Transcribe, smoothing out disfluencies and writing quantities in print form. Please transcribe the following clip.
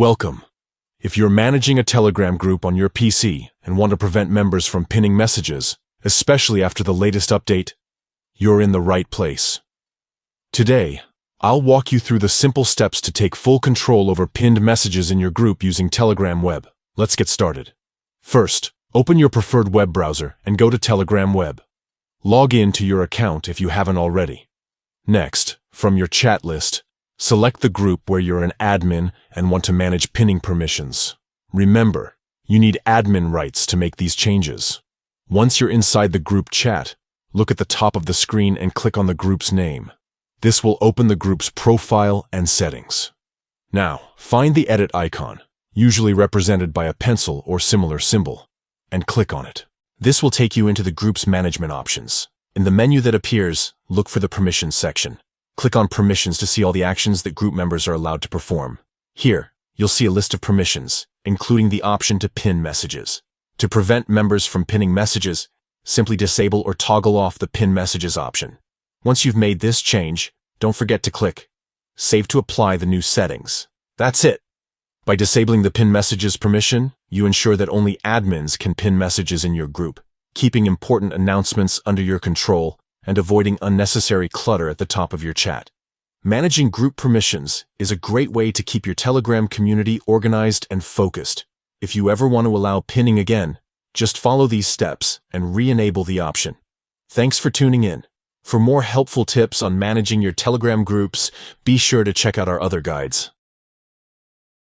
Welcome. If you're managing a Telegram group on your PC and want to prevent members from pinning messages, especially after the latest update, you're in the right place. Today, I'll walk you through the simple steps to take full control over pinned messages in your group using Telegram Web. Let's get started. First, open your preferred web browser and go to Telegram Web. Log in to your account if you haven't already. Next, from your chat list, select the group where you're an admin and want to manage pinning permissions. Remember, you need admin rights to make these changes. Once you're inside the group chat, look at the top of the screen and click on the group's name. This will open the group's profile and settings. Now, find the edit icon, usually represented by a pencil or similar symbol, and click on it. This will take you into the group's management options. In the menu that appears, look for the permissions section. Click on Permissions to see all the actions that group members are allowed to perform. Here, you'll see a list of permissions, including the option to pin messages. To prevent members from pinning messages, simply disable or toggle off the Pin Messages option. Once you've made this change, don't forget to click Save to apply the new settings. That's it. By disabling the Pin Messages permission, you ensure that only admins can pin messages in your group, keeping important announcements under your control and avoiding unnecessary clutter at the top of your chat. Managing group permissions is a great way to keep your Telegram community organized and focused. If you ever want to allow pinning again, just follow these steps and re-enable the option. Thanks for tuning in. For more helpful tips on managing your Telegram groups, be sure to check out our other guides.